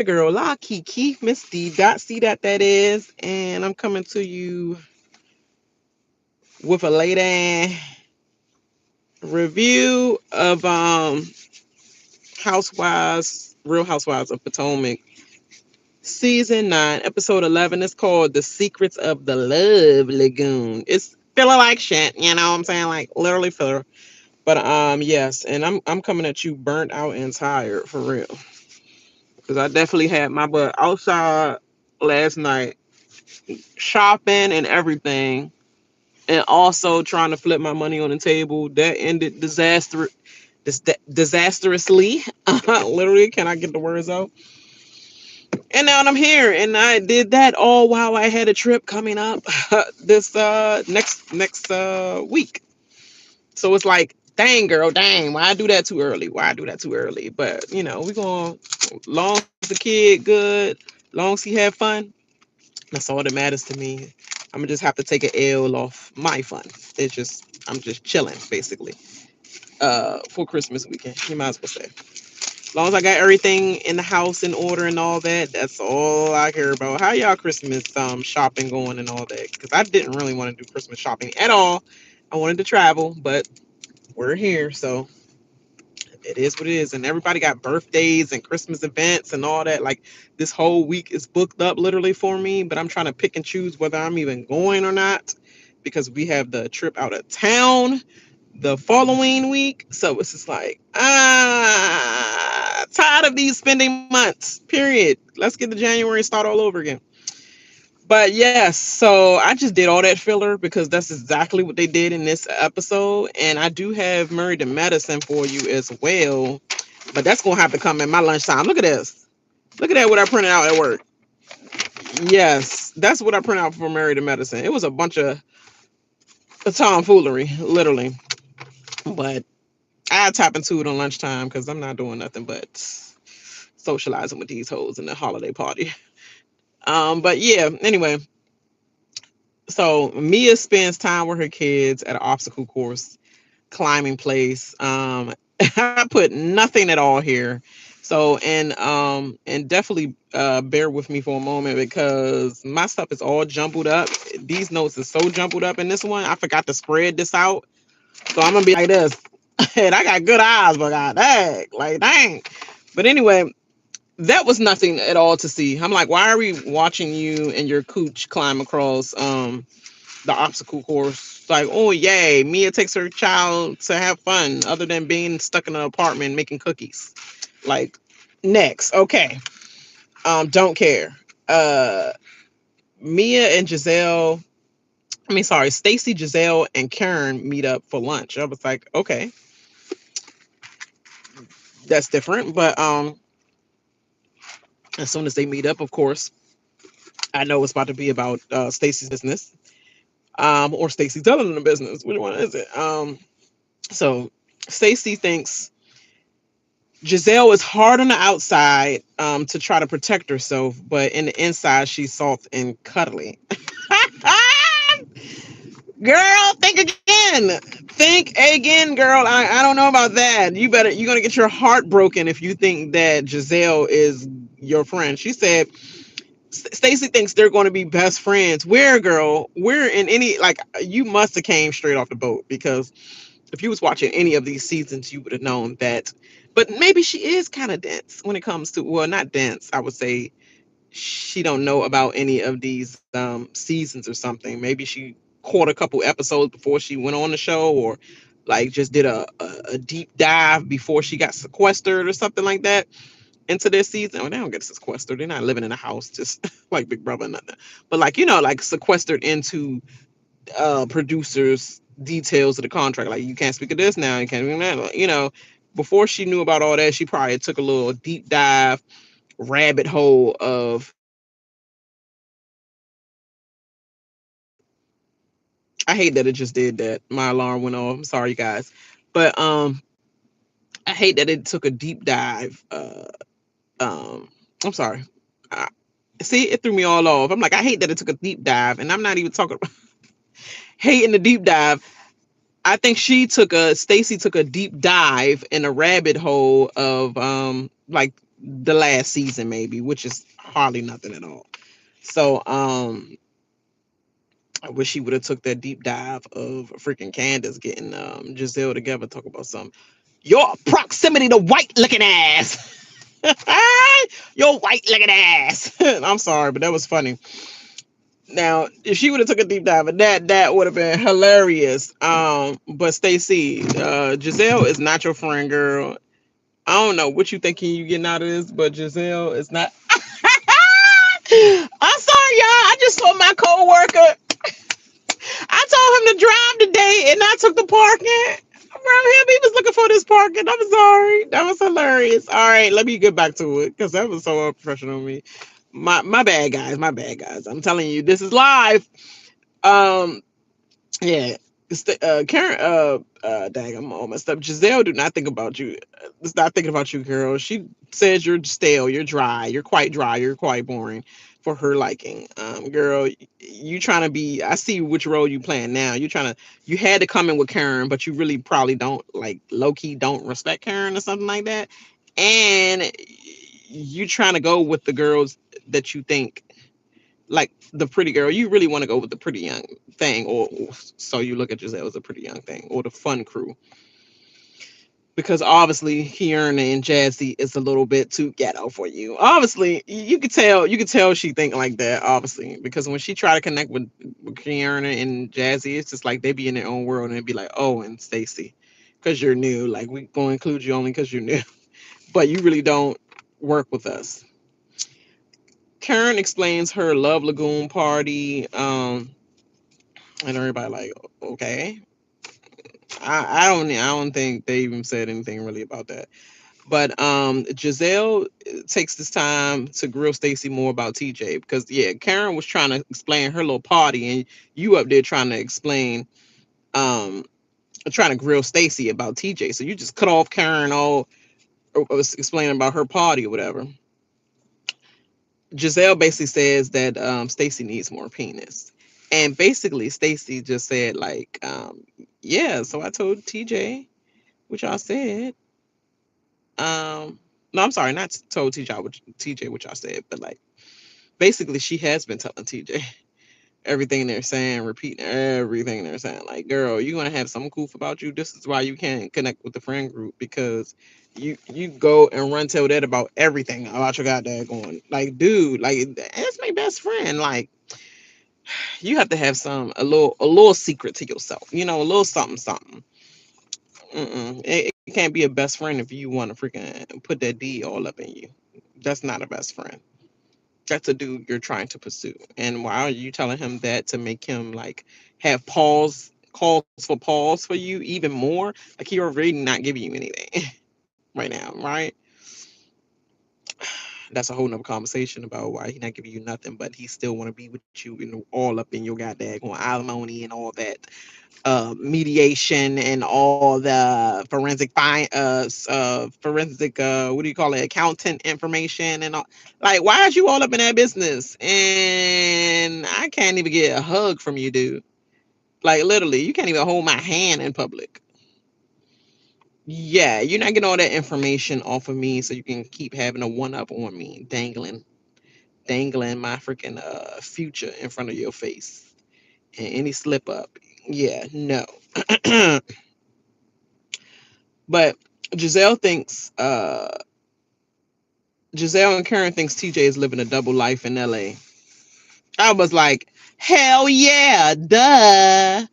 girl, La Kiki, Miss D. Dot C that is, and I'm coming to you with a lady review of Housewives, Real Housewives of Potomac, season 9, episode 11. It's called "The Secrets of the Love Lagoon." It's feeling like shit, you know what I'm saying? Like literally filler. But yes, and I'm coming at you burnt out and tired for real. Because I definitely had my butt outside last night shopping and everything, and also trying to flip my money on the table. That ended disastrously. Literally, can I get the words out? And now I'm here, and I did that all while I had a trip coming up this next week. So it's like, dang girl, dang, why I do that too early? Why I do that too early? But we gonna, long as the kid good, long as he have fun, that's all that matters to me. I'm gonna just have to take an L off my fun. I'm just chilling basically. For Christmas weekend, you might as well say. As long as I got everything in the house in order and all that, that's all I care about. How y'all Christmas shopping going and all that? Because I didn't really want to do Christmas shopping at all. I wanted to travel, but we're here, so it is what it is. And everybody got birthdays and Christmas events and all that. Like this whole week is booked up literally for me, but I'm trying to pick and choose whether I'm even going or not because we have the trip out of town the following week. So it's just like, tired of these spending months, period. Let's get to January and start all over again. But yes, so I just did all that filler because that's exactly what they did in this episode. And I do have Married to Medicine for you as well. But that's going to have to come in my lunchtime. Look at this. Look at that, what I printed out at work. Yes, that's what I printed out for Married to Medicine. It was a bunch of tomfoolery, literally. But I tap into it on lunchtime because I'm not doing nothing but socializing with these hoes in the holiday party. But yeah, anyway, so Mia spends time with her kids at an obstacle course climbing place. I put nothing at all here. So and definitely bear with me for a moment because my stuff is all jumbled up. These notes are so jumbled up in this one. I forgot to spread this out. So I'm gonna be like this. And I got good eyes, but god dang, like dang. But anyway, that was nothing at all to see. I'm like, why are we watching you and your cooch climb across the obstacle course? Like, oh yay, Mia takes her child to have fun other than being stuck in an apartment making cookies. Like, next, okay. Don't care. Uh Mia and Giselle, I mean sorry, Stacy, Giselle, and Karen meet up for lunch. I was like, okay, that's different. But as soon as they meet up, of course, I know it's about to be about Stacy's business. Or Stacy telling them the business. Which one is it? So Stacy thinks Giselle is hard on the outside to try to protect herself, but in the inside she's soft and cuddly. Girl, think again. Think again, girl. I don't know about that. You're gonna get your heart broken if you think that Giselle is your friend. She said Stacy thinks they're going to be best friends. Where, girl? Where in any, like, you must have came straight off the boat because if you was watching any of these seasons, you would have known that. But maybe she is kind of dense when it comes to, well, not dense. I would say she don't know about any of these seasons or something. Maybe she caught a couple episodes before she went on the show, or like just did a deep dive before she got sequestered or something like that into their season. Well, they don't get sequestered. They're not living in a house, just like Big Brother, nothing. But like like sequestered into producers' details of the contract. Like you can't speak of this now. You can't do that. Like, before she knew about all that, she probably took a little deep dive rabbit hole of. I hate that it just did that. My alarm went off. I'm sorry, you guys, but I hate that it took a deep dive. I'm sorry. Uh, See, it threw me all off. I'm like, I hate that it took a deep dive, and I'm not even talking about hating the deep dive. I think Stacy took a deep dive in a rabbit hole of like the last season maybe, which is hardly nothing at all. So I wish he would have took that deep dive of freaking Candace getting Giselle together, talk about some your proximity to white looking ass. Your white looking ass. I'm sorry, but that was funny. Now, if she would have took a deep dive, that would have been hilarious. But Stacey, Giselle is not your friend, girl. I don't know what you thinking you getting out of this, but Giselle is not. I'm sorry, y'all. I just saw my coworker. I told him to drive today, and I took the parking. Bro, him, he was looking for this parking. I'm sorry. That was hilarious. All right, let me get back to it because that was so unprofessional of me. My bad, guys. My bad, guys. I'm telling you, this is live. Um, yeah. Karen, dang, I'm all messed up. Giselle, do not think about you. It's not thinking about you, girl. She says you're stale, you're dry, you're quite dry, you're quite boring for her liking. Girl, you trying to be. I see which role you playing now. You trying to. You had to come in with Karen, but you really probably don't like low key don't respect Karen or something like that. And you trying to go with the girls that you think like the pretty girl, you really want to go with the pretty young thing, or so you look at Giselle as a pretty young thing, or the fun crew, because obviously Kieran and Jazzy is a little bit too ghetto for you. Obviously, you could tell she think like that. Obviously, because when she try to connect with Kieran and Jazzy, it's just like they be in their own world and it'd be like, oh, and Stacy, because you're new, like we gonna include you only because you're new, but you really don't work with us. Karen explains her Love Lagoon party. And everybody like, okay. I don't think they even said anything really about that. But Giselle takes this time to grill Stacy more about TJ because yeah, Karen was trying to explain her little party and you up there trying to explain um trying to grill Stacy about TJ. So you just cut off Karen all was explaining about her party or whatever. Giselle basically says that Stacy needs more penis. And basically Stacy just said like yeah, so I told TJ, which I said. No, I'm sorry, not told TJ which I said, but like basically she has been telling TJ everything they're saying, repeating everything they're saying. Like, girl, you're gonna have some goof about you. This is why you can't connect with the friend group because you go and run tell that about everything about your goddamn going. Like, dude, like that's my best friend. Like, you have to have a little secret to yourself. You know, a little something something. It can't be a best friend if you want to freaking put that D all up in you. That's not a best friend. That's a dude you're trying to pursue. And why are you telling him that to make him like have pause calls for pause for you even more? Like he already not giving you anything right now, right? That's a whole nother conversation about why he not giving you nothing, but he still want to be with you and all up in your goddamn alimony and all that mediation and all the forensic what do you call it, accountant information and all. Like, why is you all up in that business and I can't even get a hug from you, dude? Like, literally, you can't even hold my hand in public. Yeah, you're not getting all that information off of me so you can keep having a one up on me, dangling my freaking future in front of your face and any slip up. Yeah, no. But Giselle thinks Giselle and Karen thinks TJ is living a double life in LA. I was like, hell yeah, duh.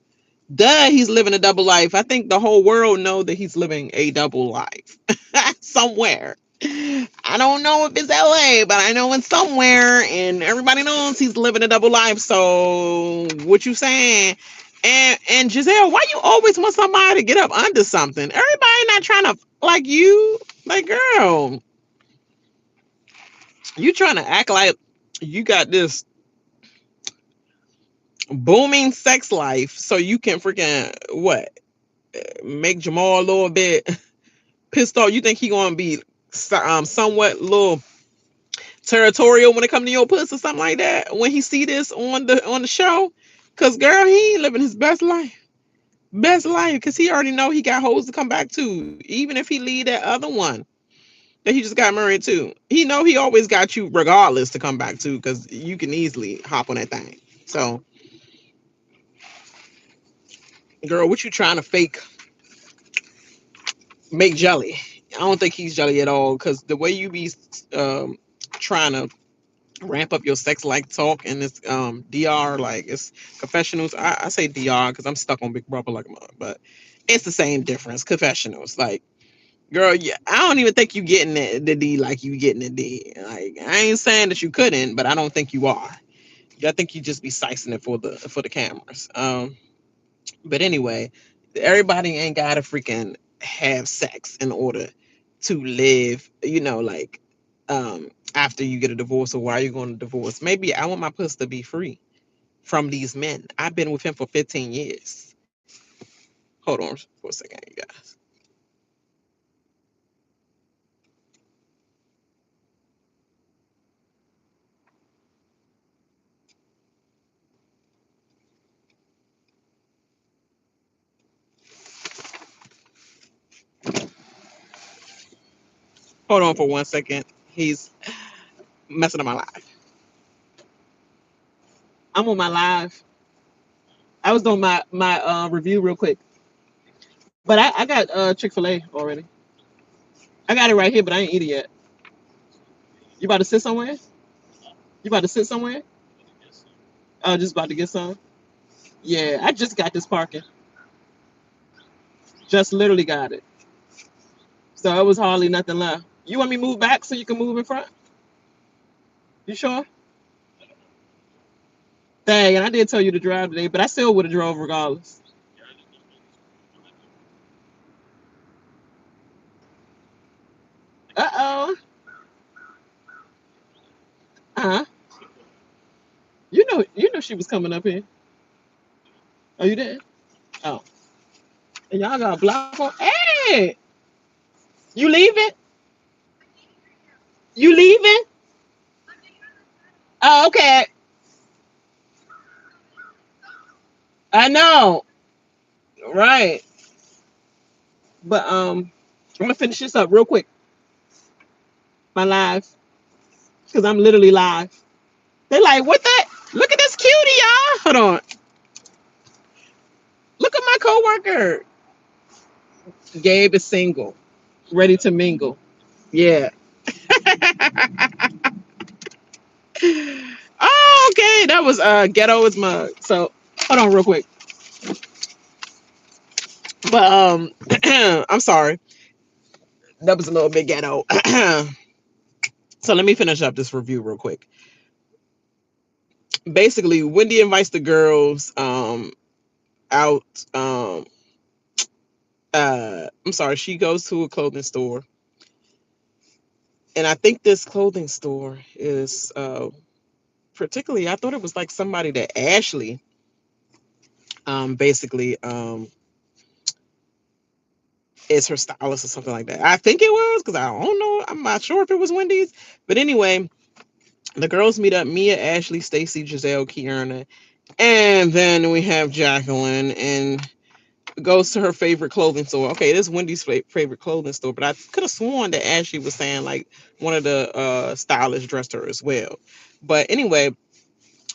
Duh, he's living a double life. I think the whole world know that he's living a double life somewhere. I don't know if it's LA, but I know it's somewhere, and everybody knows he's living a double life. So what you saying? And Giselle, why you always want somebody to get up under something? Everybody not trying to like you. Like, girl, you trying to act like you got this booming sex life so you can freaking what, make Jamal a little bit pissed off. You think he gonna be somewhat little territorial when it come to your puss or something like that when he see this on the show? Cause girl, he ain't living his best life because he already know he got hoes to come back to, even if he leave that other one. that he just got married to. He know he always got you regardless to come back to because you can easily hop on that thing. So, girl, what you trying to fake make jelly? I don't think he's jelly at all because the way you be um, trying to ramp up your sex like talk in this DR, like it's confessionals. I say DR because I'm stuck on Big Brother like a mug, but it's the same difference. Confessionals, like girl, yeah, I don't even think you getting the D like you getting the D. Like I ain't saying that you couldn't, but I don't think you are. I think you just be sicing it for the cameras. But anyway, everybody ain't gotta freaking have sex in order to live. You know, like after you get a divorce or why you going to divorce. Maybe I want my puss to be free from these men. I've been with him for 15 years. Hold on for a second, you guys. Hold on for 1 second. He's messing up my life. I'm on my live. I was doing my review real quick, but I got Chick-fil-A already. I got it right here, but I ain't eat it yet. You about to sit somewhere? You about to sit somewhere? Oh, just about to get some. Yeah, I just got this parking. Just literally got it. So it was hardly nothing left. You want me to move back so you can move in front? You sure? Dang, and I did tell you to drive today, but I still would have drove regardless. Uh oh. Uh huh. You know she was coming up here. Oh, you did? Oh, and y'all got a block on. Hey, you leaving? You leaving? Oh, okay. I know. Right. But I'm gonna finish this up real quick. My live, because I'm literally live. They like, what that? Look at this cutie, y'all. Hold on. Look at my coworker. Gabe is single, ready to mingle. Yeah. Oh, okay. That was ghetto as mug. So hold on real quick. But I'm sorry. That was a little bit ghetto. So let me finish up this review real quick. Basically, Wendy invites the girls out. I'm sorry, she goes to a clothing store. And I think this clothing store is particularly I thought it was like somebody that Ashley basically is her stylist or something like that. I think it was because I don't know. I'm not sure if it was Wendy's. But anyway, the girls meet up: Mia, Ashley, Stacy, Giselle, Kierna, and then we have Jacqueline and goes to her favorite clothing store. Okay, this is Wendy's favorite clothing store, but I could have sworn that Ashley was saying like one of the stylists dressed her as well. But anyway,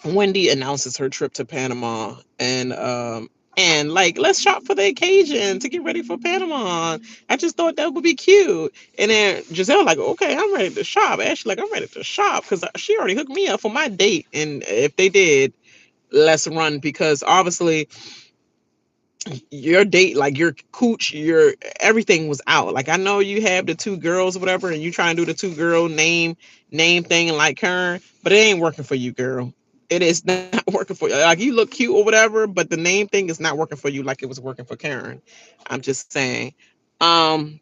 Wendy announces her trip to Panama and like let's shop for the occasion to get ready for Panama. I just thought that would be cute. And then Giselle like, okay, I'm ready to shop. Ashley like, I'm ready to shop because she already hooked me up for my date. And if they did, let's run because obviously your date, like your cooch, your everything was out. Like I know you have the two girls or whatever, and you try and do the two girl name thing and like Karen, but it ain't working for you, girl. It is not working for you. Like you look cute or whatever, but the name thing is not working for you like it was working for Karen. I'm just saying. Um,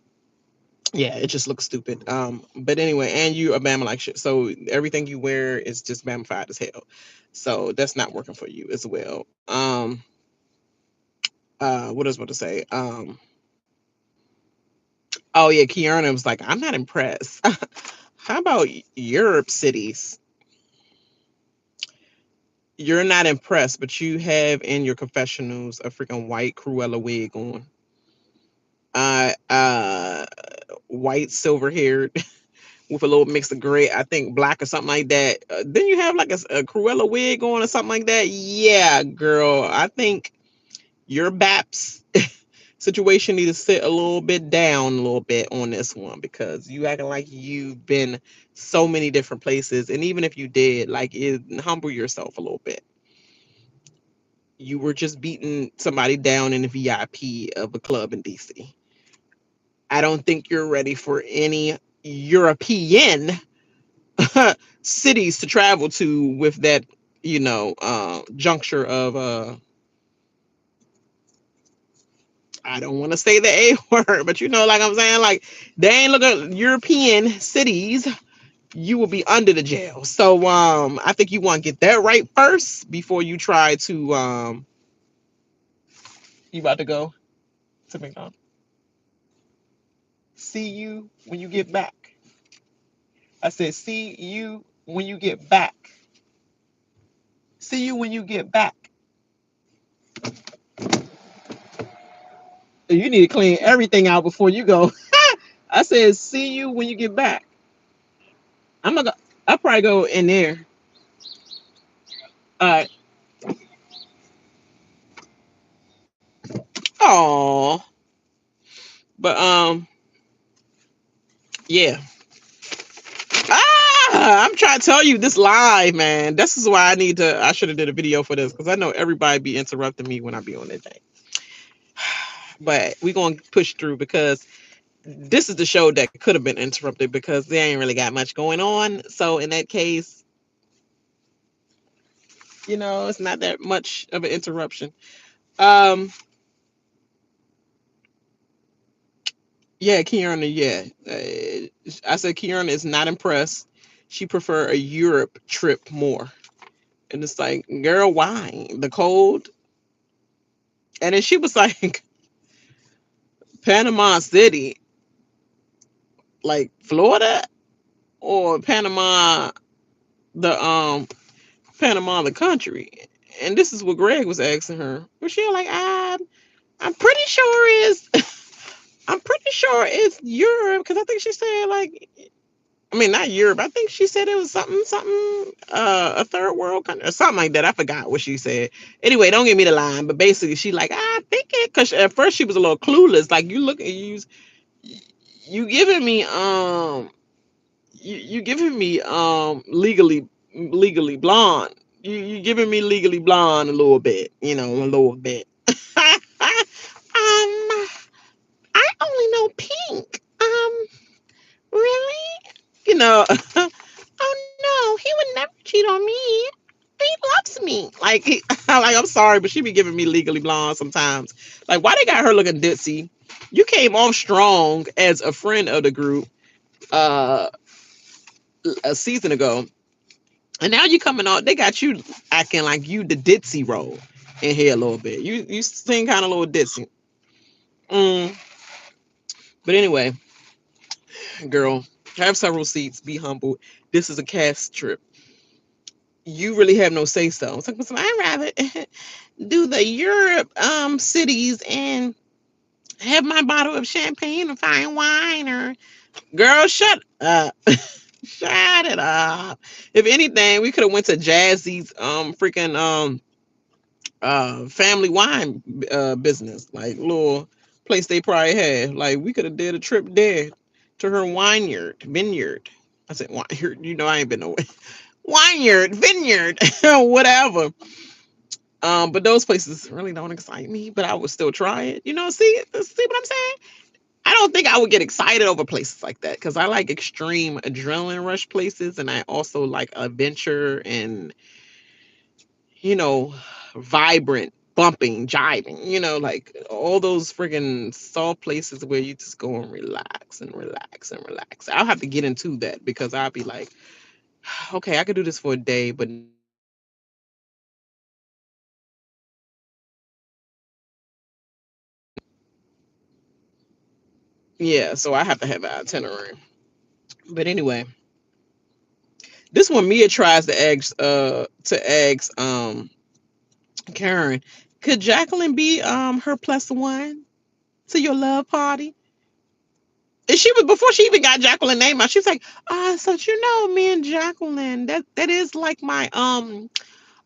yeah, it just looks stupid. But anyway, and you are Bama like shit. So everything you wear is just Bamified as hell. So that's not working for you as well. What I was about to say? Oh yeah, Kiana was like, I'm not impressed. How about Europe cities? You're not impressed, but you have in your confessionals a freaking white Cruella wig on. Uh, uh, white silver haired. with a little mix of gray, I think black or something like that. Then you have like a Cruella wig on or something like that. Yeah, girl, I think your BAPS situation need to sit a little bit down a little bit on this one because you acting like you've been so many different places, and even if you did, like, humble yourself a little bit. You were just beating somebody down in the VIP of a club in DC. I don't think you're ready for any European cities to travel to with that, juncture of I don't want to say the A word, but like I'm saying, like they ain't looking European cities. You will be under the jail. So I think you want to get that right first before you try to you about to go to McDonald's. See you when you get back. I said see you when you get back. See you when you get back. You need to clean everything out before you go. I said see you when you get back. I'm gonna go, I'll probably go in there. Uh oh. But yeah. I'm trying to tell you this live, man. This is why I should have did a video for this because I know everybody be interrupting me when I be on that thing. But we gonna push through because this is the show that could have been interrupted because they ain't really got much going on. So in that case, it's not that much of an interruption. Um, yeah, Kiana, yeah. I said Kiana is not impressed. She prefer a Europe trip more. And it's like, girl, why? The cold. And then she was like, Panama City, like Florida or the Panama the country. And this is what Greg was asking her. Was she like, I'm pretty sure I'm pretty sure it's Europe because I think she said like, I mean not Europe. I think she said it was something a third world country or something like that. I forgot what she said. Anyway, don't give me the line, but basically she like I think it because at first she was a little clueless. Like you giving me you giving me legally blonde. You giving me legally blonde a little bit, a little bit. I only know pink. Really? Oh no, he would never cheat on me. He loves me. Like, like I'm sorry, but she be giving me legally blonde sometimes. Like, why they got her looking ditzy? You came off strong as a friend of the group uh a season ago, and now you coming out. They got you acting like you the ditzy role in here a little bit. You seem kind of a little ditzy. Mm, but anyway, girl, have several seats. Be humble. This is a cast trip. You really have no say so. It's like, listen, I'd rather do the Europe cities and have my bottle of champagne or fine wine or girl, shut up. Shut it up. If anything, we could have went to Jazzy's freaking family wine business, like little place they probably had. Like we could have did a trip there to her vineyard. I said vineyard, I ain't been nowhere. Vineyard, whatever. But those places really don't excite me, but I would still try it. See what I'm saying? I don't think I would get excited over places like that because I like extreme adrenaline rush places and I also like adventure and, you know, vibrant bumping, jiving, like all those friggin' soft places where you just go and relax and relax and relax. I'll have to get into that because I'll be like, okay, I could do this for a day, but yeah, so I have to have an itinerary. But anyway, this one Mia tries to ask Karen, could Jacqueline be her plus one to your love party? And she was before she even got Jacqueline name out. She was like, so you know, me and Jacqueline, that is like my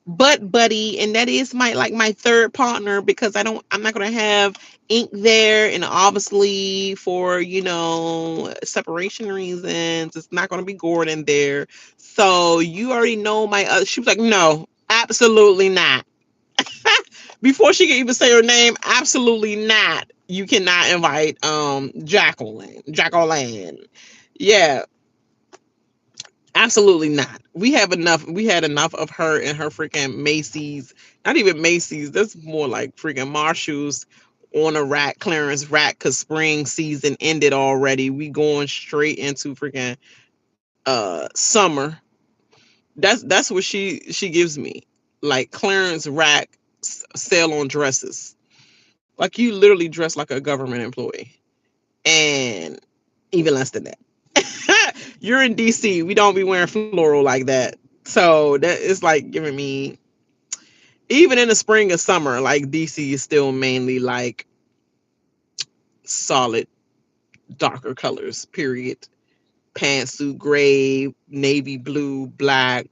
butt buddy, and that is my like my third partner because I'm not gonna have ink there, and obviously for separation reasons, it's not gonna be Gordon there. So you already know my other. She was like, no, absolutely not. Before she could even say her name, absolutely not. You cannot invite Jacqueline. Yeah, absolutely not. We had enough of her and her freaking Macy's. Not even Macy's. That's more like freaking Marshall's on a rack, clearance rack, because spring season ended already. We going straight into freaking summer. That's what she gives me. Like clearance rack sale on dresses. Like you literally dress like a government employee. And even less than that. You're in DC. We don't be wearing floral like that. So that is like giving me, even in the spring and summer, like DC is still mainly like solid darker colors, period. Pantsuit gray, navy blue, black.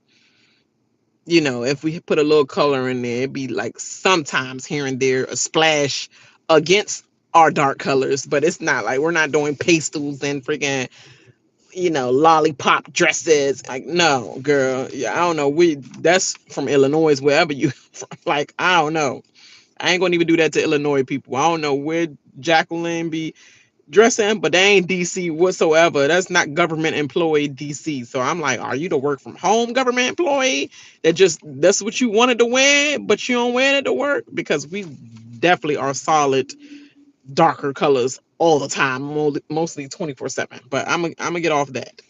If we put a little color in there, it'd be like sometimes here and there a splash against our dark colors, but it's not like we're not doing pastels and freaking lollipop dresses. Like, no, girl. Yeah, I don't know. That's from Illinois, wherever you from. Like, I don't know. I ain't gonna even do that to Illinois people. I don't know where Jacqueline be dressing, but they ain't DC whatsoever. That's not government employee DC. So I'm like, are you the work from home government employee that's what you wanted to wear, but you don't wear it to work? Because we definitely are solid darker colors all the time, mostly 24/7. But I'm gonna get off that.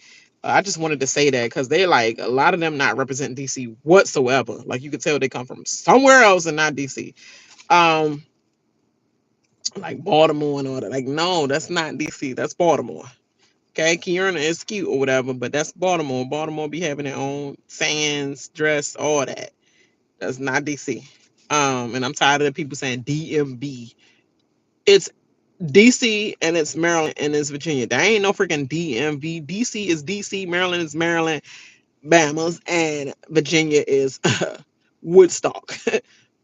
I just wanted to say that because they like a lot of them not represent DC whatsoever. Like you could tell they come from somewhere else and not DC. Um, like Baltimore and all that. Like, no, that's not DC. That's Baltimore. Okay, Kiana is cute or whatever, but that's Baltimore. Baltimore be having their own fans, dress, all that. That's not DC. And I'm tired of the people saying DMV. It's DC and it's Maryland and it's Virginia. There ain't no freaking DMV. DC is DC, Maryland is Maryland, Bama's, and Virginia is Woodstock,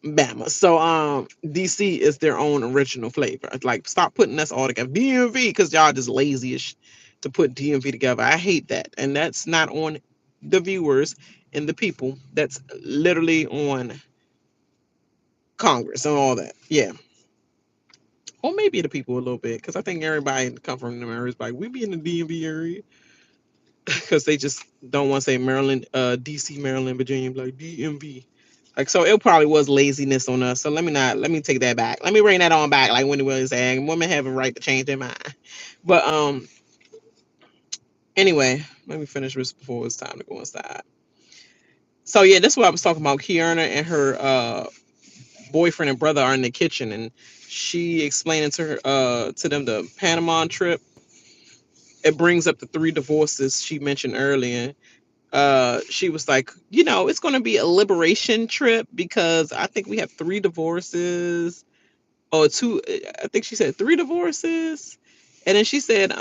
Bama. So DC is their own original flavor. Like stop putting us all together. DMV because y'all just lazy as to put DMV together. I hate that. And that's not on the viewers and the people. That's literally on Congress and all that. Yeah. Or maybe the people a little bit, because I think everybody come from the areas like we be in the DMV area, because they just don't want to say Maryland, DC, Maryland, Virginia, like DMV. Like so, it probably was laziness on us. So let me take that back. Let me bring that on back. Like Wendy Williams saying, women have a right to change their mind. But anyway, let me finish this before it's time to go inside. So yeah, that's what I was talking about. Kiana and her boyfriend and brother are in the kitchen, and she explaining to them the Panama trip. It brings up the three divorces she mentioned earlier. She was like, it's going to be a liberation trip because I think we have three divorces or two. I think she said three divorces, and then she said,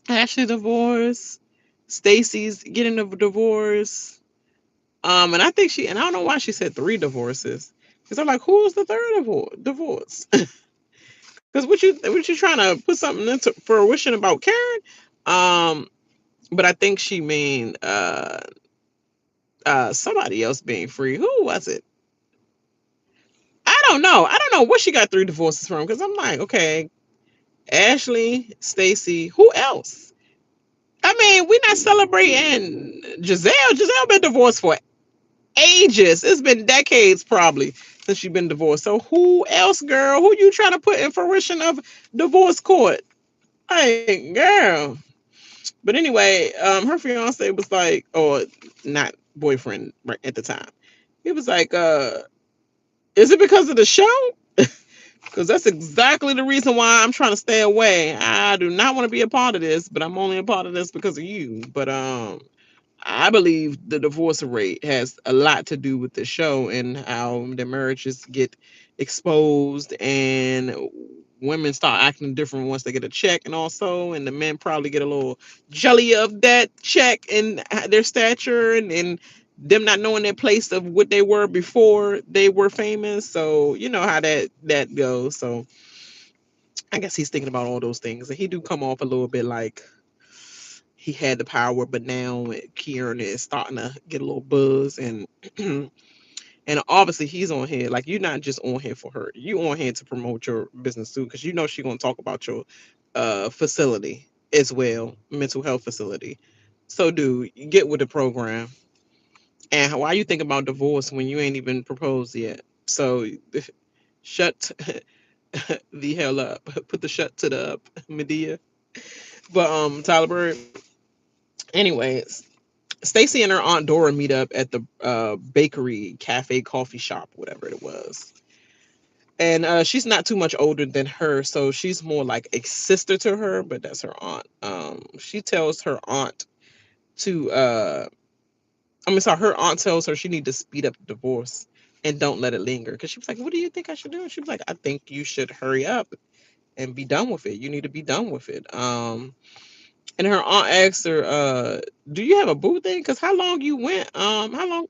Ashley divorce, Stacy's getting a divorce, and I don't know why she said three divorces because I'm like, who's the third divorce? Because what you trying to put something into fruition about Karen? Um, but I think she mean somebody else being free. Who was it? I don't know. I don't know what she got three divorces from because I'm like, okay, Ashley, Stacy, who else? I mean, we're not celebrating Giselle. Giselle been divorced for ages. It's been decades probably since she's been divorced. So who else, girl? Who you trying to put in fruition of divorce court? Like, girl. But anyway, her fiance was like, or not boyfriend right at the time. He was like, is it because of the show? Because that's exactly the reason why I'm trying to stay away. I do not want to be a part of this, but I'm only a part of this because of you. But I believe the divorce rate has a lot to do with the show and how the marriages get exposed and women start acting different once they get a check, and also, and the men probably get a little jelly of that check and their stature, and them not knowing their place of what they were before they were famous. So you know how that goes. So I guess he's thinking about all those things, and he do come off a little bit like he had the power, but now Kieran is starting to get a little buzz, and and obviously he's on here. Like you're not just on here for her. You on here to promote your business too, because you know she's gonna talk about your facility as well, mental health facility. So dude, get with the program. And why you think about divorce when you ain't even proposed yet? So shut the hell up. Put the shut to the up, Medea. But Tyler Bird. Anyways, Stacy and her aunt Dora meet up at the bakery, cafe, coffee shop, whatever it was. And she's not too much older than her, so she's more like a sister to her, but that's her aunt. She tells her aunt to sorry, her aunt tells her she need to speed up the divorce and don't let it linger. Because she was like, what do you think I should do? And she was like, I think you should hurry up and be done with it. You need to be done with it. And her aunt asked her, do you have a boo thing? Because how long you went? How long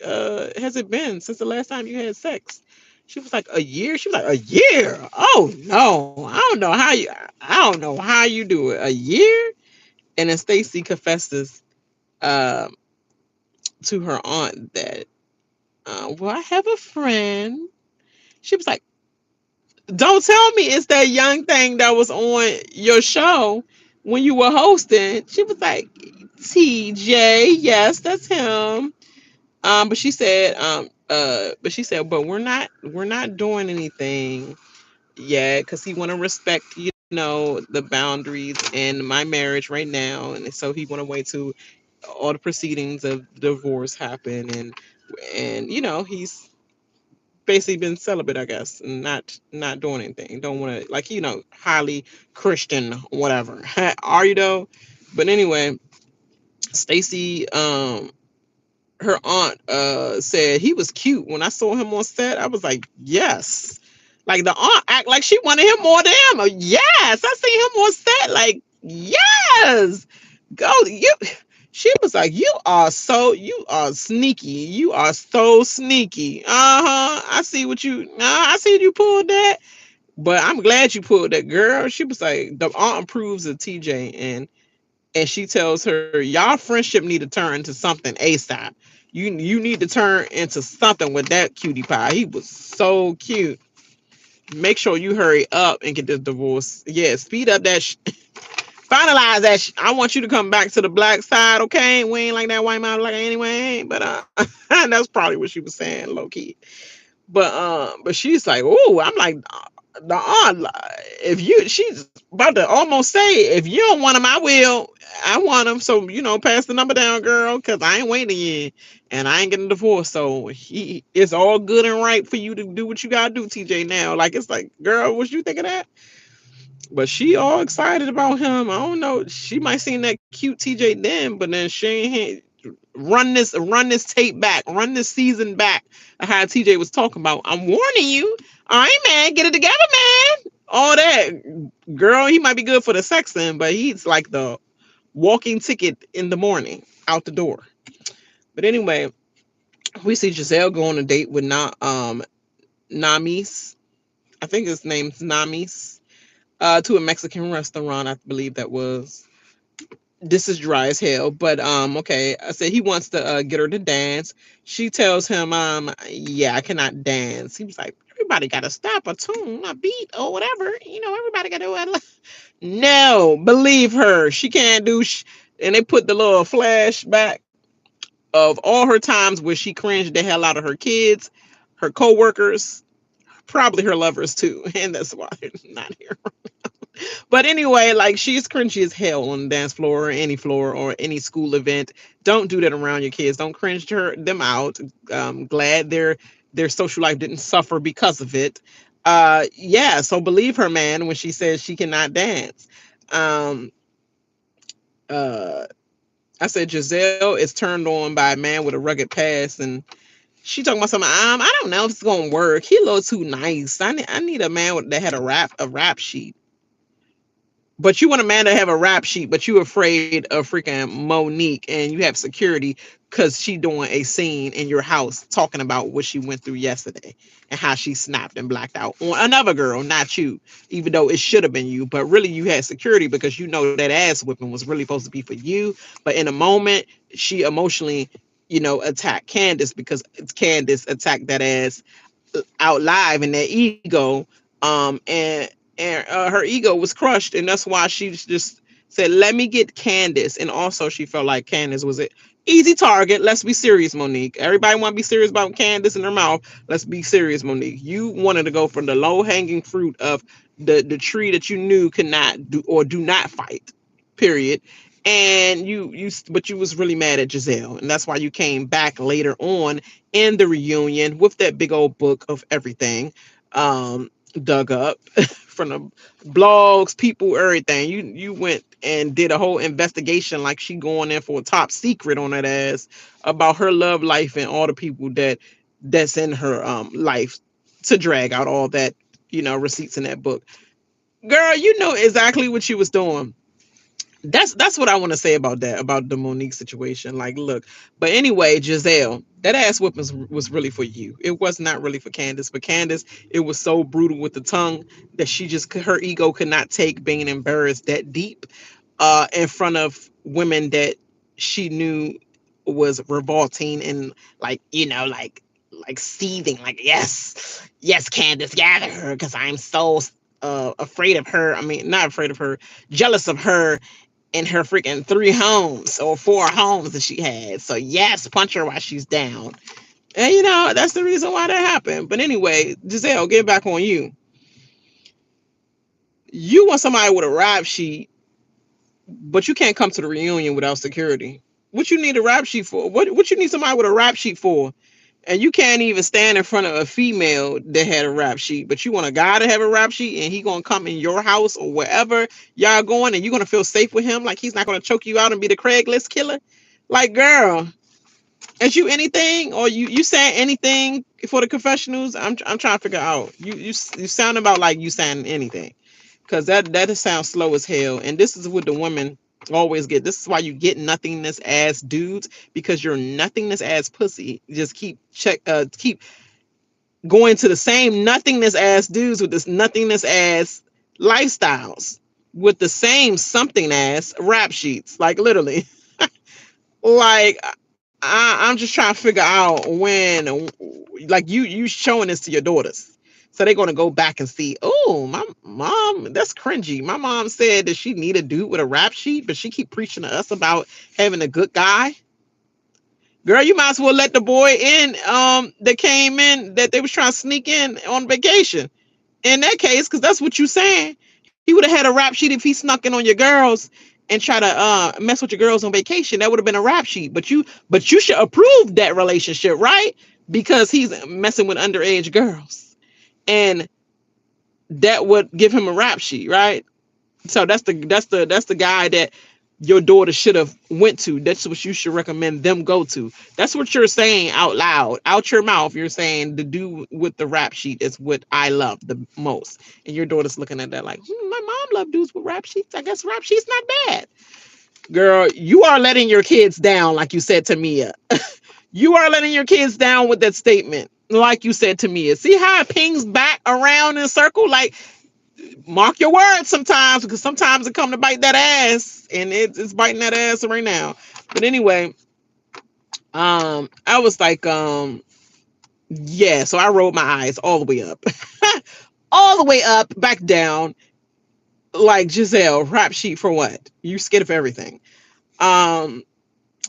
has it been since the last time you had sex? She was like, a year. She was like, a year? Oh no, I don't know how you. I don't know how you do it. A year? And then Stacy confesses um to her aunt that, well, I have a friend. She was like, don't tell me it's that young thing that was on your show when you were hosting. She was like, TJ, yes, that's him. But we're not doing anything yet because he want to respect, the boundaries in my marriage right now, and so he want to wait till all the proceedings of divorce happen, and he's basically been celibate, I guess, and not doing anything. Don't want to, like, highly Christian, whatever. Are you though? But anyway, Stacy, her aunt, said he was cute. When I saw him on set, I was like, yes. Like the aunt act like she wanted him more than him. Yes, I seen him on set. Like, yes, go you. She was like, you are sneaky. You are so sneaky. I see what you. I see you pulled that. But I'm glad you pulled that, girl. She was like, the aunt approves of TJ, and she tells her, y'all friendship need to turn into something ASAP. You need to turn into something with that cutie pie. He was so cute. Make sure you hurry up and get this divorce. Yeah, speed up that. Finalize that. I want you to come back to the black side, okay? We ain't like that white man like anyway. But that's probably what she was saying, low key. But she's like, oh, I'm like, the aunt. If you, she's about to almost say, if you don't want him, I will. I want him. So pass the number down, girl, because I ain't waiting a year, and I ain't getting divorced. So it's all good and right for you to do what you gotta do, TJ. Now, like it's like, girl, what you think of that? But she all excited about him. I don't know. She might seem that cute TJ then, but then she ain't run this tape back, run this season back. How TJ was talking about. I'm warning you. All right, man, get it together, man. All that, girl. He might be good for the sexing, but he's like the walking ticket in the morning out the door. But anyway, we see Giselle go on a date with Namis. I think his name's Namis. To a Mexican restaurant, I believe that was. This is dry as hell, but okay. I said he wants to get her to dance. She tells him, yeah, I cannot dance. He was like, everybody got to stop a tune, a beat, or whatever. Everybody got to do it. No, believe her. She can't do. And they put the little flashback of all her times where she cringed the hell out of her kids, her co-workers, probably her lovers too, and that's why they're not here. But anyway, like she's cringy as hell on the dance floor or any school event. Don't do that around your kids. Don't cringe them out. Glad their social life didn't suffer because of it. Yeah, so believe her, man, when she says she cannot dance. Um, uh, I said Giselle is turned on by a man with a rugged past, and She talking about something. I don't know if it's gonna work. He a little too nice. I need a man that had a rap sheet. But you want a man to have a rap sheet, but you afraid of freaking Monique, and you have security because she doing a scene in your house talking about what she went through yesterday and how she snapped and blacked out on another girl, not you, even though it should have been you. But really, you had security because you know that ass whipping was really supposed to be for you. But in a moment, she emotionally, attacked Candace because Candace attacked that ass out live in their ego, and her ego was crushed, and that's why she just said, "Let me get Candace." And also, she felt like Candace was an easy target. Let's be serious, Monique. Everybody want to be serious about Candace in her mouth. Let's be serious, Monique. You wanted to go for the low hanging fruit of the tree that you knew could not do or do not fight. Period. And but you was really mad at Giselle, and that's why you came back later on in the reunion with that big old book of everything, dug up from the blogs, people, everything. You went and did a whole investigation like she going in for a top secret on that ass about her love life and all the people that's in her life to drag out all that, receipts in that book. Girl, you know exactly what she was doing. That's what I want to say about that, about the Monique situation. Like, look, but anyway, Giselle, that ass whipping was really for you. It was not really for Candace. But Candace, it was so brutal with the tongue that her ego could not take being embarrassed that deep in front of women that she knew was revolting and like, like seething, like, yes, yes, Candace, gather her because I'm so afraid of her. I mean, not afraid of her, jealous of her in her freaking 3 homes or 4 homes that she had. So yes, punch her while she's down. And that's the reason why that happened. But anyway, Giselle, get back on you. You want somebody with a rap sheet, but you can't come to the reunion without security. What you need a rap sheet for? What you need somebody with a rap sheet for? And you can't even stand in front of a female that had a rap sheet, but you want a guy to have a rap sheet and he gonna come in your house or wherever y'all going, and you're gonna feel safe with him, like he's not gonna choke you out and be the Craigslist killer. Like, girl, is you anything, or you saying anything for the confessionals? I'm trying to figure out. You sound about like you saying anything, because that sounds slow as hell. And this is what the women always get. This is why you get nothingness ass dudes, because you're nothingness ass pussy. You just keep going to the same nothingness ass dudes with this nothingness ass lifestyles with the same something ass rap sheets. Like, literally. Like, I'm just trying to figure out when, like, you showing this to your daughters, so they're gonna go back and see. Oh, my mom, that's cringy. My mom said that she need a dude with a rap sheet, but she keep preaching to us about having a good guy. Girl, you might as well let the boy in. That came in, that they was trying to sneak in on vacation. In that case, because that's what you saying. He would have had a rap sheet if he snuck in on your girls and try to mess with your girls on vacation. That would have been a rap sheet. But you should approve that relationship, right? Because he's messing with underage girls, and that would give him a rap sheet, right? So that's the guy that your daughter should have went to. That's what you should recommend them go to. That's what you're saying out loud, out your mouth. You're saying the dude with the rap sheet is what I love the most, and your daughter's looking at that like, my mom loved dudes with rap sheets. I guess rap sheets not bad. Girl, you are letting your kids down, like you said to Mia. You are letting your kids down with that statement, like you said to Mia. See how it pings back around in a circle? Like, mark your words sometimes, because sometimes it come to bite that ass, and it's biting that ass right now. But anyway, I was like, yeah, so I rolled my eyes all the way up. All the way up, back down. Like, Giselle, rap sheet for what? You scared of everything.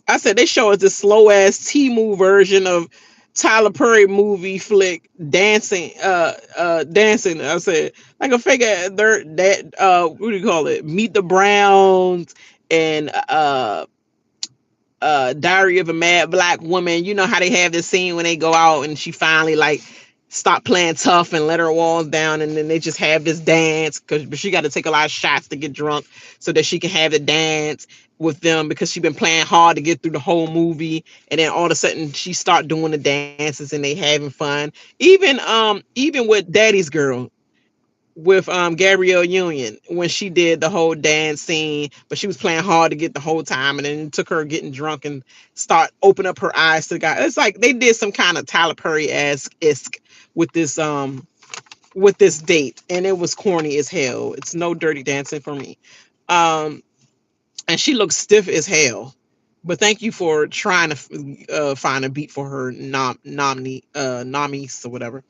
I said they show us this slow ass T-move version of Tyler Perry movie flick dancing, dancing. I said, like a figure that what do you call it? Meet the Browns and Diary of a Mad Black Woman. You know how they have this scene when they go out and she finally like stop playing tough and let her walls down, and then they just have this dance, because she got to take a lot of shots to get drunk so that she can have the dance. with them because she been playing hard to get through the whole movie, and then all of a sudden she start doing the dances and they having fun. Even with Daddy's Girl with Gabrielle Union when she did the whole dance scene, but she was playing hard to get the whole time, and then it took her getting drunk and start open up her eyes to the guy. It's like they did some kind of Tyler Perry esque with this date, and it was corny as hell. It's no Dirty Dancing for me. Um, and she looks stiff as hell. But thank you for trying to find a beat for her nomies or whatever.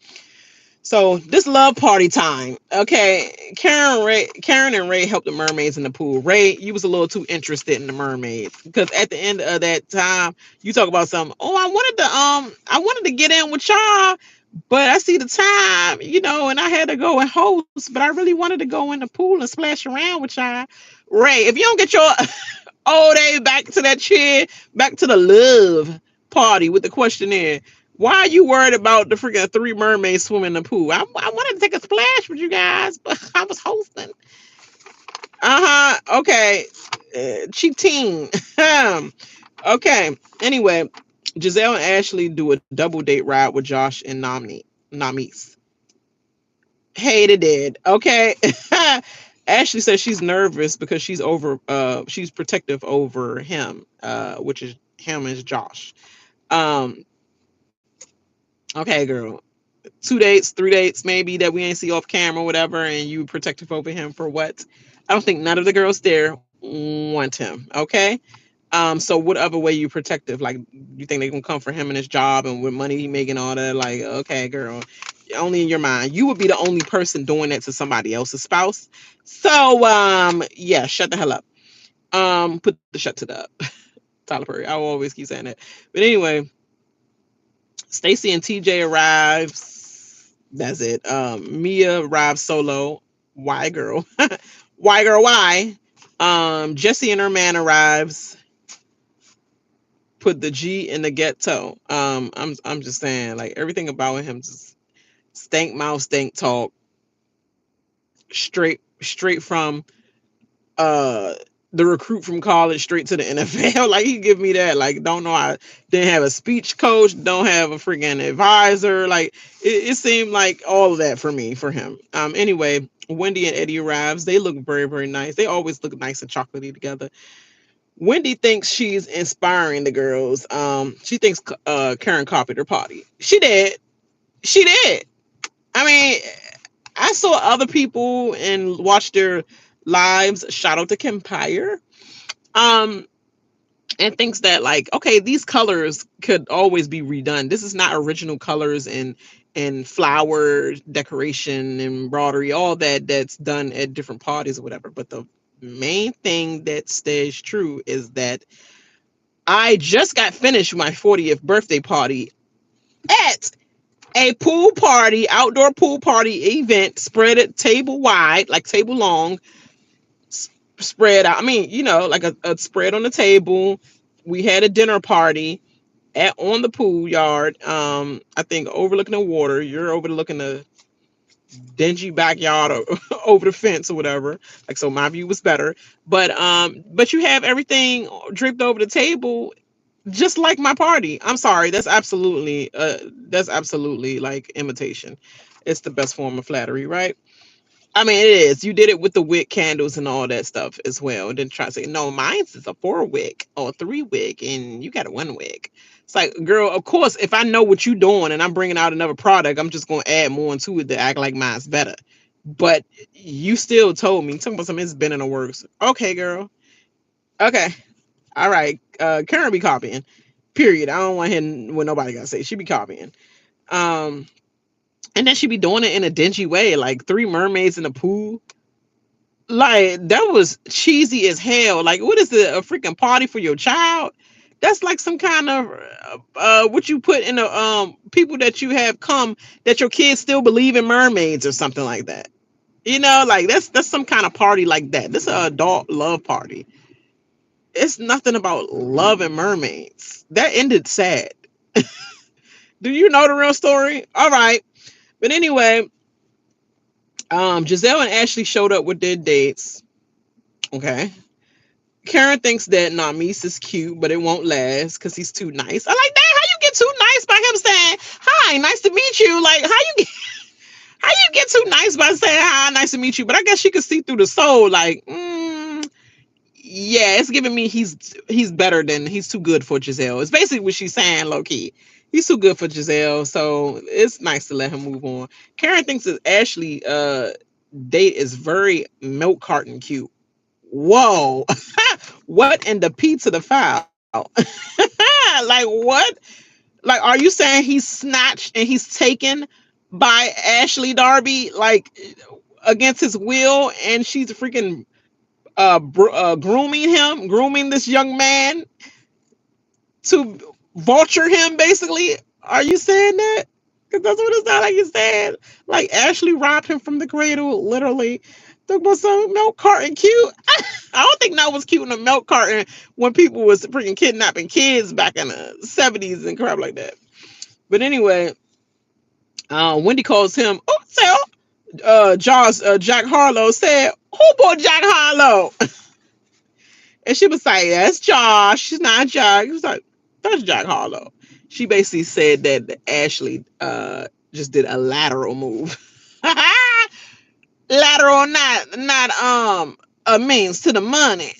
So this love party time. Okay, Karen and Ray helped the mermaids in the pool. Ray, you was a little too interested in the mermaids because at the end of that time, you talk about something. Oh, I wanted to get in with y'all, but I see the time, and I had to go and host. But I really wanted to go in the pool and splash around with y'all. Ray, if you don't get your old age back to that chair, back to the love party with the questionnaire. Why are you worried about the freaking three mermaids swimming in the pool? I wanted to take a splash with you guys, but I was hosting. Okay. Cheap team. Okay. Anyway, Giselle and Ashley do a double date ride with Josh and Namis. Hated it. Okay. Ashley says she's nervous because she's protective over him, which is him is Josh. Um, okay, girl. 2 dates, 3 dates, maybe that we ain't see off camera, whatever, and you protective over him for what? I don't think none of the girls there want him. Okay. So what other way you protective? Like, you think they gonna come for him and his job and with money he making all that? Like, okay, girl, only in your mind. You would be the only person doing that to somebody else's spouse. So, yeah, shut the hell up. Put the shut to the up. Tyler Perry. I will always keep saying that. But anyway, Stacy and TJ arrives. That's it. Mia arrives solo. Why, girl? Why, girl? Why? Jesse and her man arrives. Put the G in the ghetto. I'm just saying, like everything about him, just stank mouth, stank talk, straight from uh the recruit from college straight to the NFL. Like he give me that. Like don't know I didn't have a speech coach, don't have a freaking advisor. Like it seemed like all of that for me for him. Anyway, Wendy and Eddie arrives. They look very very nice. They always look nice and chocolatey together. Wendy thinks she's inspiring the girls. She thinks Karen copied her party. She did. She did. I mean, I saw other people and watched their lives. Shout out to Kempire. Um, and thinks that like, okay, these colors could always be redone. This is not original colors and flower decoration and embroidery, all that's done at different parties or whatever. But the main thing that stays true is that I just got finished with my 40th birthday party at a pool party, outdoor pool party event, spread it table wide, like table long, spread out. I mean, like a spread on the table. We had a dinner party on the pool yard. I think overlooking the water. You're overlooking the dingy backyard or over the fence or whatever. Like so, my view was better. But you have everything draped over the table just like my party. I'm sorry, that's absolutely like imitation. It's the best form of flattery, right? I mean, it is. You did it with the wick candles and all that stuff as well. And then try to say, no, mine's is a 4 wick or a 3 wick, and you got a 1 wick. It's like, girl, of course, if I know what you're doing and I'm bringing out another product, I'm just gonna add more into it to act like mine's better. But you still told me, talking about something it's been in the works. Okay, girl. Okay. All right. Karen be copying. Period. I don't want him what nobody gotta say. She be copying. Um, and then she be doing it in a dingy way, like three mermaids in a pool. Like that was cheesy as hell. Like, what is it? A freaking party for your child? That's like some kind of what you put in the people that you have come that your kids still believe in mermaids or something like that. Like that's some kind of party like that. This is an adult love party. It's nothing about love and mermaids. That ended sad. Do you know the real story? All right. But anyway, Giselle and Ashley showed up with their dates. Okay. Karen thinks that Namis is cute, but it won't last because he's too nice. I like that. How you get too nice by him saying, "Hi, nice to meet you"? Like how you get too nice by saying, "Hi, nice to meet you"? But I guess she could see through the soul. Like, yeah, it's giving me he's better than he's too good for Giselle. It's basically what she's saying, low key. He's too good for Giselle, so it's nice to let him move on. Karen thinks that Ashley date is very milk carton cute. Whoa. What in the P to the foul? Like what? Like, are you saying he's snatched and he's taken by Ashley Darby like against his will, and she's freaking grooming this young man to vulture him, basically? Are you saying that? Because that's what it sounds like you said. Like Ashley robbed him from the cradle, literally. Talk about some milk carton cute. I don't think that was cute in a milk carton when people was freaking kidnapping kids back in the 70s and crap like that. But anyway, Wendy calls him, oh, Jack Harlow said, who bought Jack Harlow? And she was like, that's Josh. She's not Jack. He was like, that's Jack Harlow. She basically said that Ashley just did a lateral move. Lateral, not a means to the money.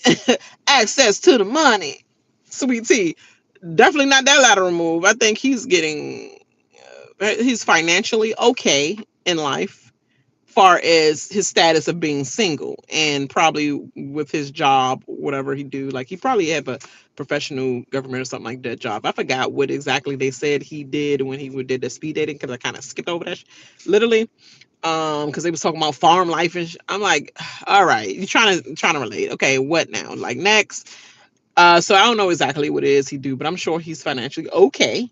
Access to the money. Sweet tea. Definitely not that lateral move. I think he's financially okay in life, far as his status of being single, and probably with his job, whatever he do, like he probably have a professional government or something like that job. I forgot what exactly they said he did when he did the speed dating, because I kind of skipped over that literally, because they was talking about farm life and I'm like, all right, you trying to relate. Okay, what now? Like next. So I don't know exactly what it is he do, but I'm sure he's financially okay.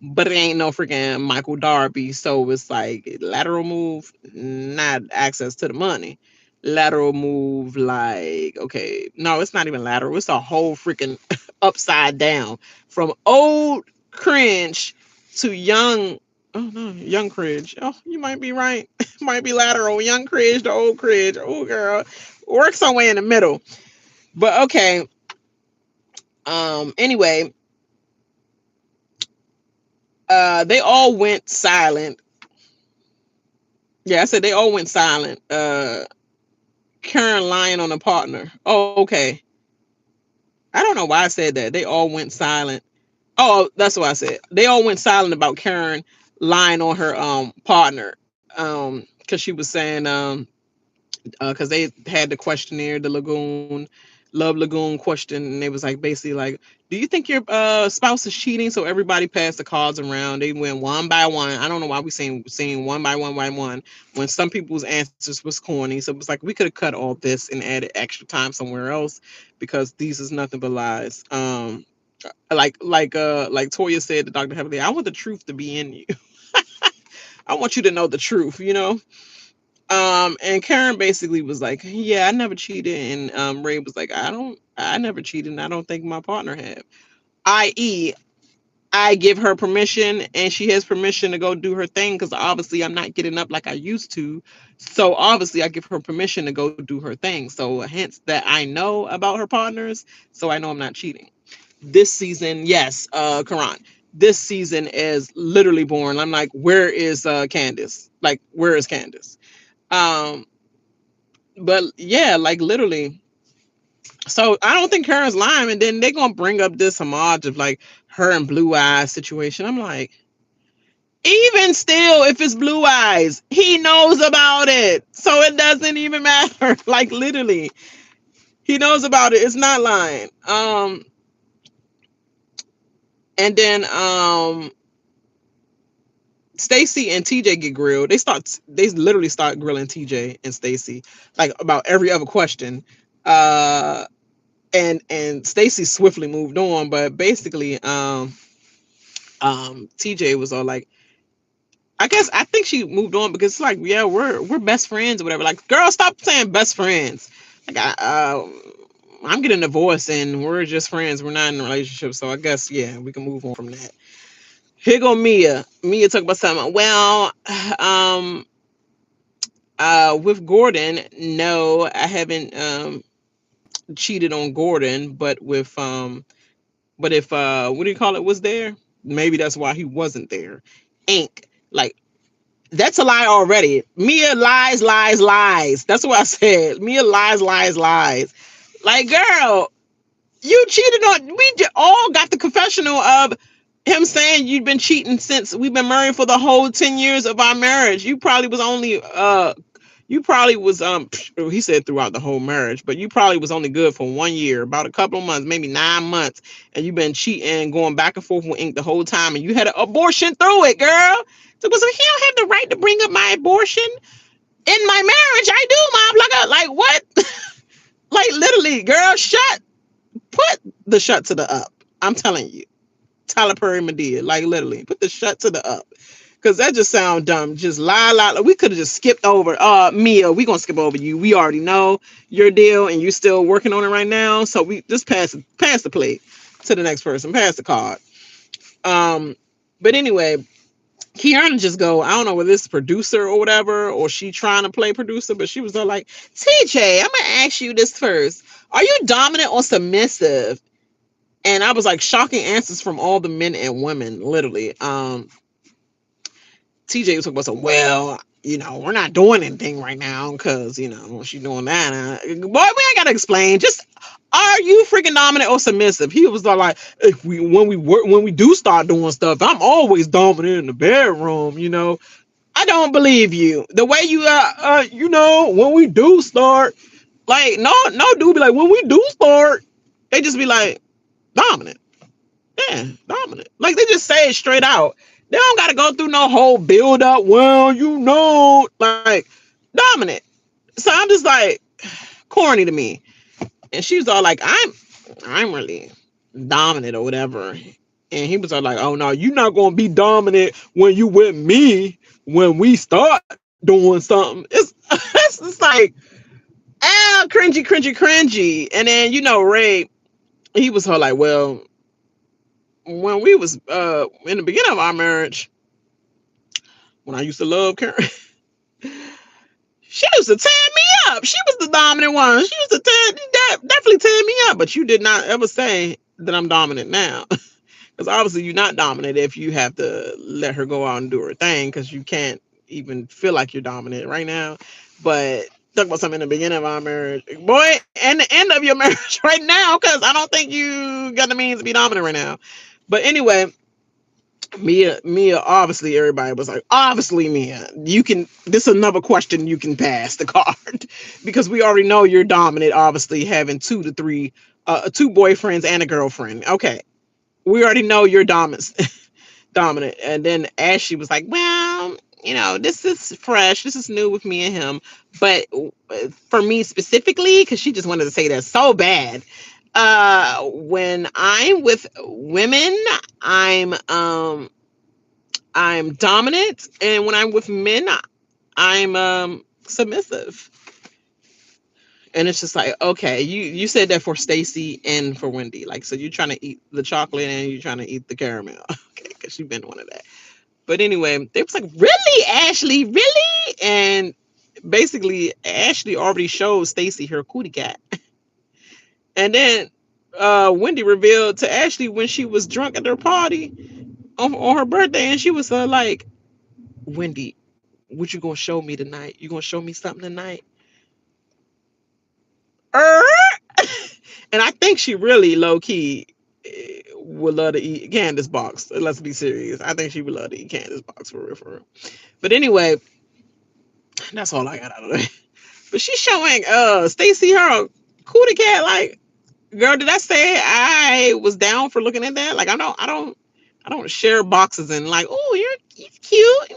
But it ain't no freaking Michael Darby. So it's like lateral move, not access to the money. Lateral move, like, okay, no, it's not even lateral. It's a whole freaking upside down from old cringe to young. Oh no, young cringe. Oh, you might be right. Might be lateral. Young cringe to old cringe. Oh girl, work somewhere in the middle. But okay. Anyway, they all went silent. Yeah, I said they all went silent. Karen lying on a partner. Oh, okay. I don't know why I said that. They all went silent. Oh, that's what I said. They all went silent about Karen lying on her partner. Because she was saying because they had the questionnaire, the Lagoon, Love Lagoon question, and they was like basically like, do you think your spouse is cheating? So everybody passed the cards around. They went one by one. I don't know why we saying one by one when some people's answers was corny. So it was like we could have cut all this and added extra time somewhere else because these is nothing but lies. Like Toya said to Dr. Heavenly, I want the truth to be in you. I want you to know the truth, you know? And Karen basically was like, yeah, I never cheated. And Ray was like, I never cheated, and I don't think my partner had. I.e., I give her permission and she has permission to go do her thing because obviously I'm not getting up like I used to. So obviously I give her permission to go do her thing. So hence that I know about her partners. So I know I'm not cheating. This season, yes, Karan. This season is literally born. I'm like, where is Candace? Like, where is Candace? Um, but yeah, like literally. So I don't think Karen's lying, and then they're gonna bring up this homage of like her and Blue Eyes situation. I'm like, even still, if it's Blue Eyes, he knows about it, so it doesn't even matter. Like literally, he knows about it. It's not lying. And then Stacy and TJ get grilled. They literally start grilling TJ and Stacy like about every other question. Uh and Stacy swiftly moved on, but basically TJ was all like, I think she moved on because it's like, yeah, we're best friends or whatever. Like, girl, stop saying best friends. Like I'm getting divorced and we're just friends. We're not in a relationship. So I guess yeah, we can move on from that. Here go Mia. Mia talk about something. Well, um with Gordon, no, I haven't cheated on Gordon, but if what do you call it was there, maybe that's why he wasn't there. Ink. Like that's a lie already. Mia lies, lies, lies. That's what I said. Mia lies, lies, lies. Like, girl, you cheated on. All got the confessional of him saying you'd been cheating since we've been married for the whole 10 years of our marriage. You probably was he said throughout the whole marriage, but you probably was only good for 1 year, about a couple of months, maybe 9 months, and you've been cheating, going back and forth with Ink the whole time, and you had an abortion through it, girl. So he don't have the right to bring up my abortion in my marriage. I do, mom. Like what? Like literally, girl, put the shut to the up. I'm telling you, Tyler Perry Medea, like literally, put the shut to the up. Cause that just sound dumb. Just lie. We could have just skipped over. Mia, we gonna skip over you. We already know your deal, and you're still working on it right now. So we just pass the plate to the next person. Pass the card. Um, but anyway, Kiana just go. I don't know whether this is producer or whatever, or she trying to play producer, but she was all like, TJ, I'm gonna ask you this first. Are you dominant or submissive? And I was like, shocking answers from all the men and women, literally. TJ was talking about some, well, we're not doing anything right now because, she's doing that. Boy, we ain't got to explain. Just, are you freaking dominant or submissive? He was like, if when we do start doing stuff, I'm always dominant in the bedroom. I don't believe you. The way when we do start, like, no dude be like, when we do start, they just be like, dominant. Yeah, dominant. Like they just say it straight out. They don't gotta go through no whole build up. Well, like dominant. So I'm just like corny to me. And she was all like, I'm really dominant or whatever. And he was all like, oh no, you're not gonna be dominant when you with me when we start doing something. It's like cringy, cringy, cringy. And then Ray, he was her like, well, when we was in the beginning of our marriage, when I used to love Karen, she used to tear me up. She was the dominant one. She used to definitely tear me up. But you did not ever say that I'm dominant now. Because obviously you're not dominant if you have to let her go out and do her thing because you can't even feel like you're dominant right now. But talk about something in the beginning of our marriage, boy, and the end of your marriage right now, because I don't think you got the means to be dominant right now. But anyway, Mia, obviously everybody was like, obviously Mia, you can, this is another question you can pass the card because we already know you're dominant, obviously having 2 to 3, two boyfriends and a girlfriend. Okay. We already know you're dominant. And then Ashley was like, well, this is fresh. This is new with me and him. But for me specifically, because she just wanted to say that so bad. When I'm with women, I'm dominant, and when I'm with men, I'm submissive. And it's just like, okay, you said that for Stacy and for Wendy, like, so you're trying to eat the chocolate and you're trying to eat the caramel, okay? Because you've been one of that. But anyway, they was like, really, Ashley, really? And basically, Ashley already showed Stacy her cootie cat, and then Wendy revealed to Ashley when she was drunk at their party on her birthday, and she was like, Wendy, what you gonna show me tonight? You gonna show me something tonight? Er? And I think she really low key would love to eat Candace box. Let's be serious. I think she would love to eat Candace box for real, for real. But anyway, that's all I got out of it. But she's showing Stacy her cootie cat. Like, girl, did I say I was down for looking at that? Like, I don't share boxes and like, oh, you're cute.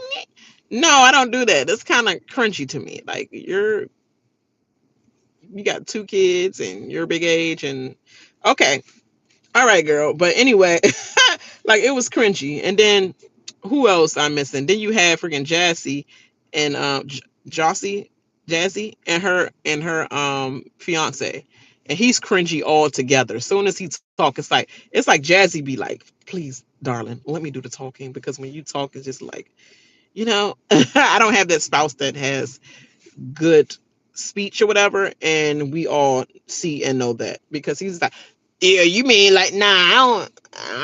No, I don't do that. It's kind of crunchy to me. Like, you got 2 kids and you're a big age and okay, all right, girl. But anyway, like it was cringy. And then who else I'm missing? Then you had freaking Jassy and Jazzy and her fiance, and he's cringy all together. As soon as he talk, it's like Jazzy be like, please, darling, let me do the talking, because when you talk, it's just like, I don't have that spouse that has good speech or whatever, and we all see and know that because he's like, yeah, you mean like, nah, I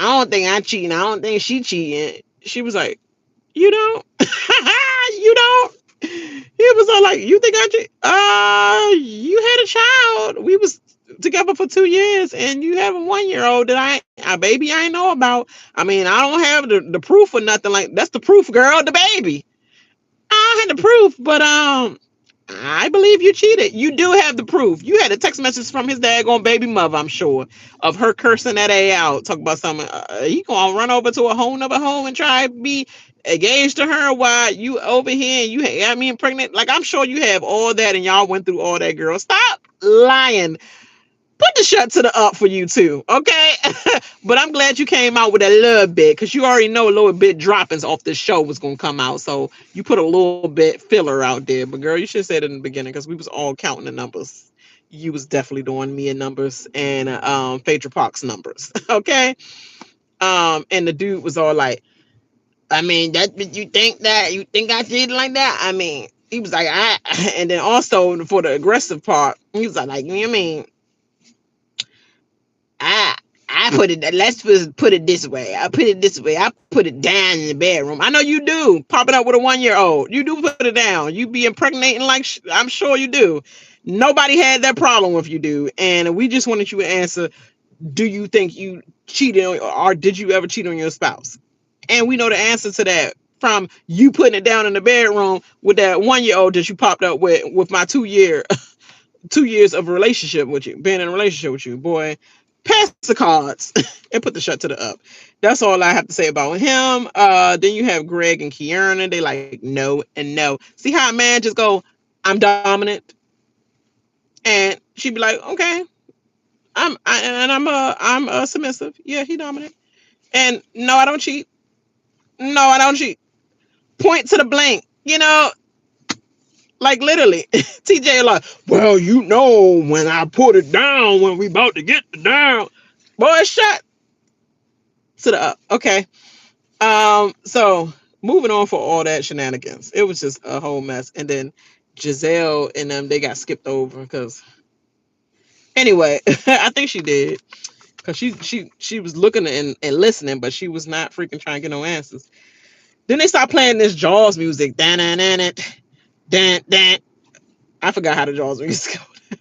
don't think I cheating. I don't think she cheating. She was like, you don't, you don't. He was all like, you think I cheat? You had a child. We was together for 2 years, and you have a 1 year old that a baby I ain't know about. I mean, I don't have the proof or nothing like that's the proof, girl, the baby. I had the proof, but I believe you cheated. You do have the proof. You had a text message from his daggone baby mother, I'm sure, of her cursing that A out. Talk about something. He gonna run over to a whole nother home and try to be engaged to her while you over here and you got me pregnant. Like, I'm sure you have all that and y'all went through all that, girl. Stop lying. Put the shut to the up for you too, okay? But I'm glad you came out with a little bit because you already know a little bit droppings off this show was gonna come out. So you put a little bit filler out there. But girl, you should have said it in the beginning because we was all counting the numbers. You was definitely doing Mia numbers and Phaedra Parks numbers, okay? And the dude was all like, I mean, you think I did like that? I mean, he was like, I, and then also for the aggressive part, he was like, you mean I I put it. Let's just put it this way. I put it this way. I put it down in the bedroom. I know you do. Popping up with a 1 year old. You do put it down. You be impregnating like I'm sure you do. Nobody had that problem with you, do. And we just wanted you to answer. Do you think you cheated on, or did you ever cheat on your spouse? And we know the answer to that from you putting it down in the bedroom with that 1 year old that you popped up with my 2 year 2 years of relationship with you, being in a relationship with you, boy. Pass the cards and put the shut to the up. That's all I have to say about him. Then you have Greg and Kiernan. They like no and no. See how a man just go, I'm dominant, and she'd be like, okay, I'm submissive. Yeah, he dominant. And no, I don't cheat. No, I don't cheat. Point to the blank. Like literally, TJ like, well, when I put it down, when we about to get it down, boy, shut to the up. Okay. So moving on for all that shenanigans, it was just a whole mess. And then Giselle and them, they got skipped over because anyway, I think she did because she was looking and listening, but she was not freaking trying to get no answers. Then they start playing this Jaws music. Dan dan dan dan dan. I forgot how the Jaws music goes. But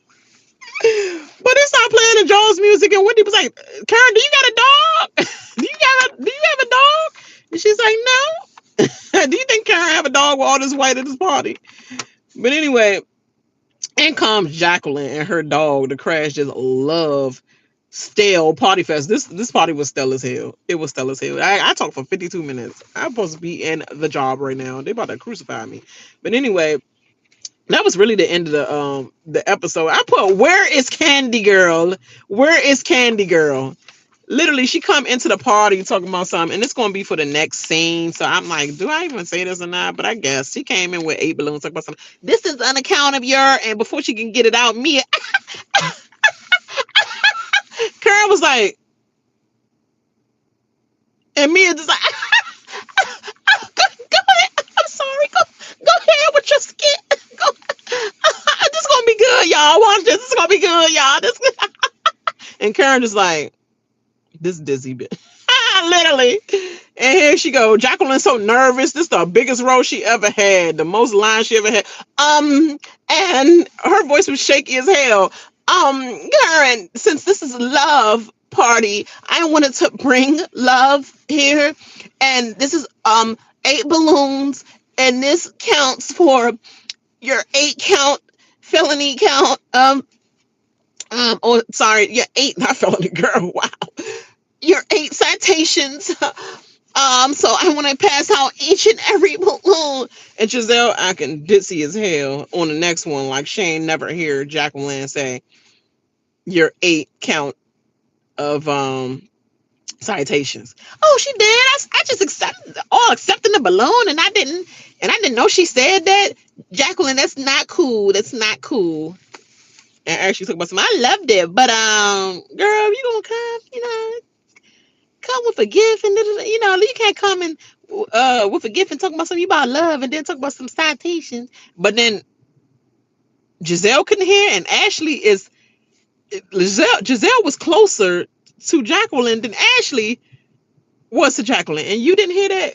they started playing the Jaws music, and Wendy was like, Karen, do you got a dog? Do you have a dog? And she's like, no. Do you think Karen have a dog with all this white at this party? But anyway, in comes Jacqueline and her dog. The Crash just love stale party fest. This party was stale as hell. It was stale as hell. I talked for 52 minutes. I'm supposed to be in the job right now. They about to crucify me. But anyway, that was really the end of the episode. I put, where is Candy Girl? Where is Candy Girl? Literally, she come into the party talking about something, and it's gonna be for the next scene. So I'm like, do I even say this or not? But I guess she came in with 8 balloons talking about something. This is on account of your, and before she can get it out, Mia Karen was like, and Mia just like, go ahead. I'm sorry. Go ahead with your skit. Go. This is gonna be good, y'all. Watch this. This is gonna be good, y'all. And Karen is like, this dizzy bit. Literally. And here she go. Jacqueline's so nervous. This is the biggest role she ever had. The most lines she ever had. And her voice was shaky as hell. Karen, since this is a love party, I wanted to bring love here. And this is 8 balloons. And this counts for your 8 count felony count. Oh, sorry, yeah, 8, not felony, girl. Wow, your 8 citations. So I want to pass out each and every balloon. And Giselle acting ditzy as hell on the next one, like she ain't never hear Jacqueline say your 8 count of citations. Oh, she did. I just accepting the balloon, and I didn't know she said that. Jacqueline, that's not cool. That's not cool. And actually talk about some. I loved it, but girl, you gonna come, come with a gift, and you can't come and with a gift and talk about something about love, and then talk about some citations. But then Giselle couldn't hear, and Ashley is Giselle was closer to Jacqueline than Ashley was to Jacqueline, and you didn't hear that.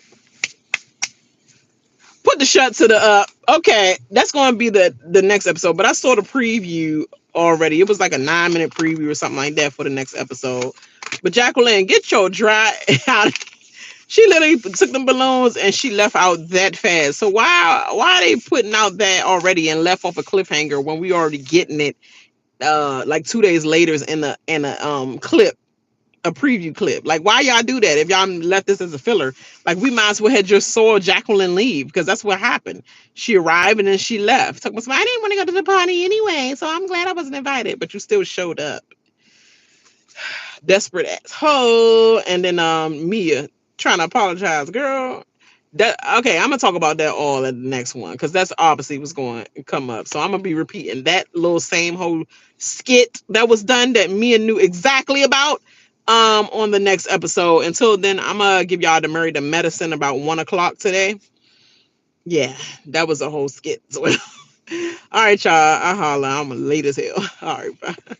Put the shut to the okay, that's going to be the next episode. But I saw the preview already. It was like a 9-minute preview or something like that for the next episode. But Jacqueline, get your dry out. She literally took them balloons and she left out that fast. So why are they putting out that already and left off a cliffhanger when we already getting it like 2 days later in a clip, a preview clip? Like, why y'all do that if y'all left this as a filler? Like, we might as well have just saw Jacqueline leave, because that's what happened. She arrived and then she left. Talking about, I didn't want to go to the party anyway, so I'm glad I wasn't invited, but you still showed up. Desperate asshole. And then Mia trying to apologize, girl. That okay, I'm gonna talk about that all in the next one, because that's obviously what's going to come up. So I'm gonna be repeating that little same whole skit that was done that Mia knew exactly about on the next episode. Until then, I'm gonna give y'all the Murray the medicine about 1 o'clock today. Yeah, that was a whole skit. So, all right, y'all. I holla. I'm late as hell. All right, bye.